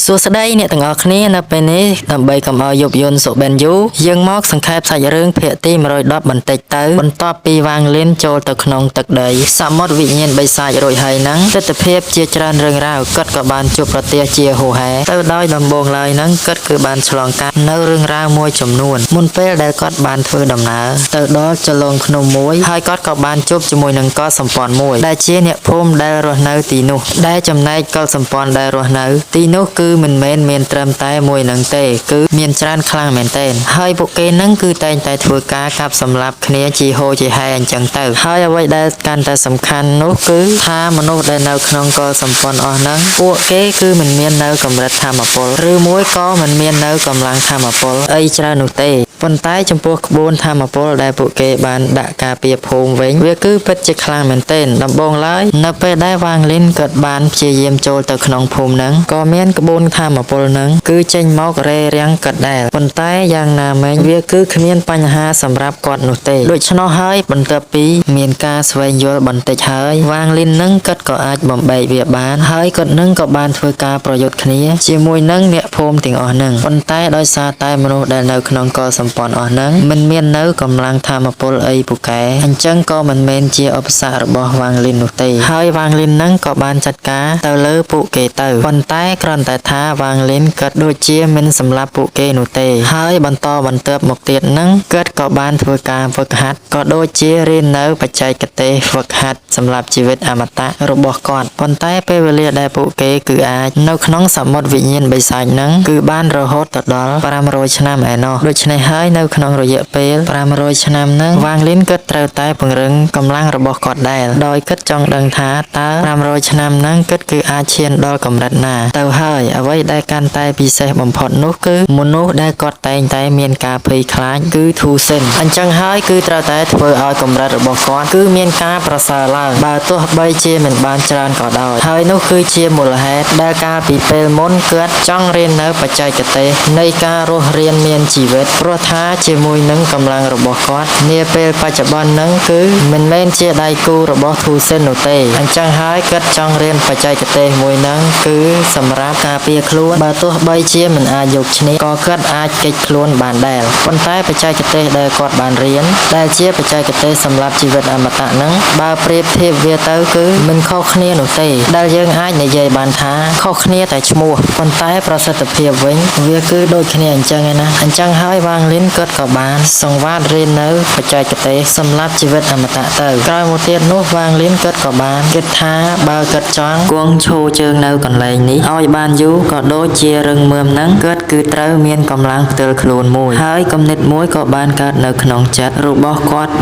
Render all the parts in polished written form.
សួស្តីអ្នកទាំងអស់គ្នានៅពេលនេះដើម្បីកុំឲ្យយប់យន្តសុបិនយូយើងមកសង្ខេបសាច់រឿងភាគទី110បន្តិចទៅបន្ទាប់ពីវាងលៀនចូលទៅក្នុងទឹកដីសមុទ្រវិញ្ញាណបិសាចរួចហើយហ្នឹងទស្សនវិជ្ជាជាច្រើនរឿងរ៉ាវគាត់ក៏បានជួបប្រទះជាហូហែទៅដោយដំបូងឡើយហ្នឹងគាត់គឺបានឆ្លងកាត់នៅរឿងរ៉ាវមួយចំនួនមុនពេលដែលគាត់បានធ្វើដំណើរទៅដល់ចលងភ្នំមួយហើយគាត់ក៏បានជួបជាមួយនឹងកុលសម្ព័ន្ធមួយដែលជាអ្នកភូមិដែលរស់នៅទីនោះដែលចំណែកកុលសម្ព័ន្ធដែលរស់នៅទីនោះគឺមិនមែនមានត្រឹមតែមួយនឹងទេគឺមានច្រើនខ្លាំងមែនទែនហើយពួកគេនឹងគឺតែងតែធ្វើការកាប់សម្លាប់គ្នាជាហូរជាហែអញ្ចឹងទៅហើយអ្វីដែលកាន់តែសំខាន់នោះគឺថាមនុស្សដែលនៅក្នុងកុលសម្ព័ន្ធអស់ហ្នឹងពួកគេគឺមិនមាននៅកម្រិតធម្មពលឬមួយក៏មិនមាននៅកម្លាំងធម្មពលអីច្រើននោះទេប៉ុន្តែចំពោះក្បួនធម្មពលដែលពួកគេបានដាក់ការពារភូមិវិញវាគឺពិតជាខ្លាំងមែនទែនដំបូងឡើយនៅពេលដែលវាងលីនគាត់បានព្យាយាមចូលទៅក្នុងភូមិហ្នឹងក៏មានក្បួនធម្មពលហ្នឹងគឺចេញមករេរាំងគាត់ដែរប៉ុន្តែយ៉ាងណាមិញវាគឺគ្មានបញ្ហាសម្រាប់គាត់នោះទេដូច្នោះហើយបន្ទាប់ពីមានការស្វែងយល់បន្តិចហើយវាងលីនហ្នឹងគាត់ក៏អាចបំបែកវាបានហើយគាត់នឹងក៏បានធ្វើការប្រយុទ្ធគ្នាជាមួយនឹងអ្នកភូមិទាំងអស់ហ្នឹងប៉ុន្តែដោយសារតែមនុស្សដែលនៅក្នុងកុលសម្ព័ន្ធអស់ហ្នឹងមិនមាននៅកម្លាំងធម្មពលអីពូកែអញ្ចឹងក៏មិនមែនជាឧបសគ្គរបស់វាងលីននោះទេហើយវាងលីនហ្នឹងក៏បានចាត់ការទៅលើពួកគេទៅប៉ុន្តែគ្រាន់តែថាវាងលីនគាត់ដូចជាមិនសម្លាប់ពួកគេនោះទេហើយបន្តបន្ទាប់មកទៀតហ្នឹងគាត់ក៏បានធ្វើការហ្វឹកហាត់ក៏ដូចជារៀននៅបច្ចេកទេសហ្វឹកហាត់សម្រាប់ជីវិតអមតៈរបស់គាត់ប៉ុន្តែពេលវេលាដែលពួកគេគឺអាចនៅក្នុងសមុទ្រវិញ្ញាណបិសាចហ្នឹងគឺបានរហូតទៅដល់500ឆ្នាំឯណោះដូច្នេះហើយនៅក្នុងរយៈពេល500ឆ្នាំហ្នឹងវាងលីនគាត់ត្រូវតែពង្រឹងកម្លាំងរបស់គាត់ដែរដោយគាត់ចង់ដឹងថាតើ500ឆ្នាំហ្នឹងគាត់គឺអាចឈានដល់កម្រិតណាទៅហើយអ្វីដែលកាន់តែពិសេសបំផុតនោះគឺមនុស្សដែលគាត់តែងតែមានការភ័យខ្លាចគឺធូសិនអញ្ចឹងហើយគឺត្រូវតែធ្វើឲ្យកម្រិតរបស់គាត់គឺមានការប្រសើរឡើងបើទោះបីជាមិនបានច្រើនក៏ដោយហើយនោះគឺជាមូលហេតុដែលកាលពីពេលមុនគាត់ចង់រៀននៅបច្ចេកទេសនៃការរស់រានមានជីវិតព្រោះថាជាមួយនឹងកម្លាំងរបស់គាត់នាពេលបច្ចុប្បន្នហ្នឹងគឺមិនមែនជាដៃគូរបស់ធូសិននោះទេអញ្ចឹងហើយគាត់ចង់រៀនបច្ចេកទេសមួយហ្នឹងគឺសម្រាប់ការពារខ្លួនបើទោះបីជាមិនអាចយកឈ្នះក៏គាត់អាចគេចខ្លួនបានដែរប៉ុន្តែបច្ចេកទេសដែលគាត់បានរៀនដែលជាបច្ចេកទេសសម្រាប់ជីវិតអមតៈហ្នឹងបើប្រៀបធៀបវាទៅគឺមិនខុសគ្នានោះទេដែលយើងអាចនិយាយបានថាខុសគ្នាតែឈ្មោះប៉ុន្តែប្រសិទ្ធភាពវិញវាគឺដូចគ្នាអញ្ចឹងឯណាអញ្ចឹងហើយវាងលីនគាត់ក៏បានសង្វាតរៀននៅបច្ចេកទេសសម្រាប់ជីវិតអមតៈទៅក្រោយមកទៀតនោះវាងលីនគាត់ក៏បានគិតថាបើគាត់ចង់គង់ឈរជើងនៅកន្លែងនេះឲ្យបានយូរក៏ដូចជារឹងមាំហ្នឹងគាត់គឺត្រូវមានកម្លាំងផ្ទាល់ខ្លួនមួយហើយគំនិតមួយក៏បានកើតនៅក្នុងចិត្តរបស់គាត់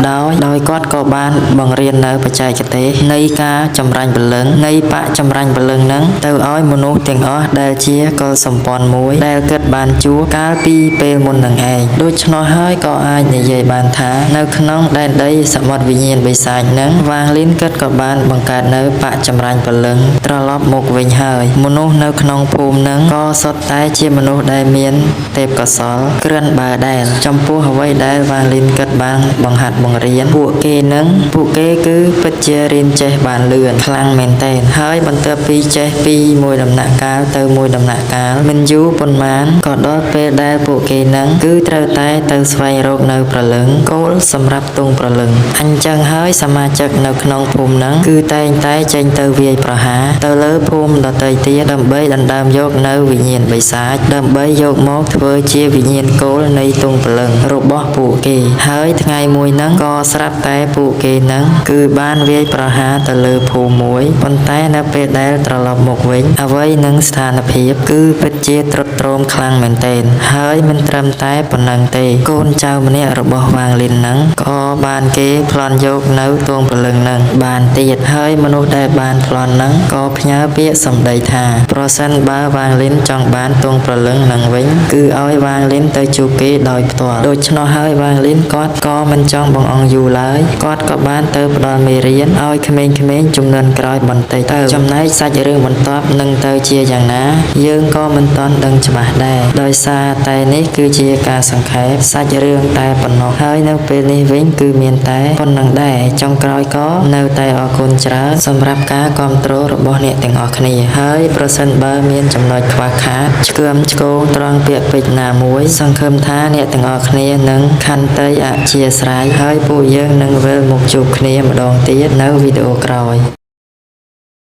ដោយគាត់ក៏បានបង្រៀននៅបច្ចេកទេសនៃការចម្រាញ់ព្រលឹងនៃបកចម្រាញ់ព្រលឹងហ្នឹងទៅឲ្យមនុស្សទាំងអស់ដែលជាកុលសម្ព័ន្ធមួយដែលគាត់បានជួបកាលពីពេលមុននឹងឯងដូច្នោះហើយក៏អាចនិយាយបានថានៅក្នុងដែនដីសមុទ្រវិញ្ញាណបិសាចហ្នឹងវាងលីនគាត់ក៏បានបង្កើតនៅបកចម្រាញ់ព្រលឹងត្រឡប់មកវិញហើយមនុស្សនៅក្នុងភូមិហ្នឹងក៏សុទ្ធតែជាមនុស្សដែលមានទេពកោសល្យគ្រាន់បើដែរចំពោះអ្វីដែលវាងលីនគាត់បានបង្ហាត់បង្រៀនពួកគេគឺពិតជារៀនចេះបានលឿនខ្លាំងមែនទែនហើយបន្ទាប់ពីចេះពីមួយដំណាក់កាលទៅមួយដំណាក់កាលមិនយូរប៉ុន្មានក៏ដល់ពេលដែលពួកគេនឹងគឺត្រូវតែទៅស្វែងរកនៅព្រលឹងគោលសម្រាប់ទងព្រលឹងអញ្ចឹងហើយសមាជិកនៅក្នុងភូមិហ្នឹងគឺតែងតែចេញទៅវាយប្រហារទៅលើភូមិដទៃទៀតដើម្បីដណ្ដើមយកនៅវិញ្ញាណបិសាចដើម្បីយកមកធ្វើជាវិញ្ញាណគោលនៃទងព្រលឹងរបស់ពួកគេហើយថ្ងៃមួយហ្នឹងក៏ស្រាប់តែពួកគេហ្នឹងគឺបានវាយប្រហារទៅលើភូមិមួយប៉ុន្តែនៅពេលដែលត្រឡប់មកវិញអ្វីនឹងស្ថានភាពគឺពិតជាទ្រុឌទ្រោមខ្លាំងមែនទែនហើយមិនត្រឹមតែប៉ុណ្ណឹងទេកូនចៅម្នាក់របស់វាងលីនហ្នឹងក៏បានគេប្លន់យកនៅទងព្រលឹងហ្នឹងបានទៀតហើយមនុស្សដែលបានប្លន់ហ្នឹងក៏ផ្ញើពាក្យសម្ដីថាប្រសិនបើវាងលីនចង់បានទងព្រលឹងហ្នឹងវិញគឺឲ្យវាងលីនទៅជួបគេដោយផ្ទាល់ដូច្នោះហើយវាងលីនគាត់ក៏មិនចង់បង្អង់យូរឡើយគាត់ក៏បានទៅផ្ដល់មេរៀនឲ្យក្មេងៗជំនាន់ក្រោយបន្តិចទៅចំណែកសាច់រឿងបន្ទាប់នឹងទៅជាយ៉ាងណាយើងក៏មិនទាន់ដឹងច្បាស់ដែរដោយសារតែនេះគឺជាការសង្ខេបសាច់រឿងតែប៉ុណ្ណោះហើយនៅពេលនេះវិញគឺមានតែប៉ុណ្ណឹងដែរចុងក្រោយក៏នៅតែអរគុណច្រើនសម្រាប់ការគាំទ្ររបស់អ្នកទាំងអស់គ្នាហើយប្រសិនបើមានចំ ចំណុចខ្វះខាតឆ្កើមឆ្កងត្រង់ពាក្យពេចន៍ណាមួយសង្ឃឹមថាអ្នកទាំងអស់គ្នានឹងខន្តីអធ្យាស្រ័យហើយពួកយើងនឹងវិលមកជួបគ្នាម្ដងទៀតនៅវីដេអូក្រោយ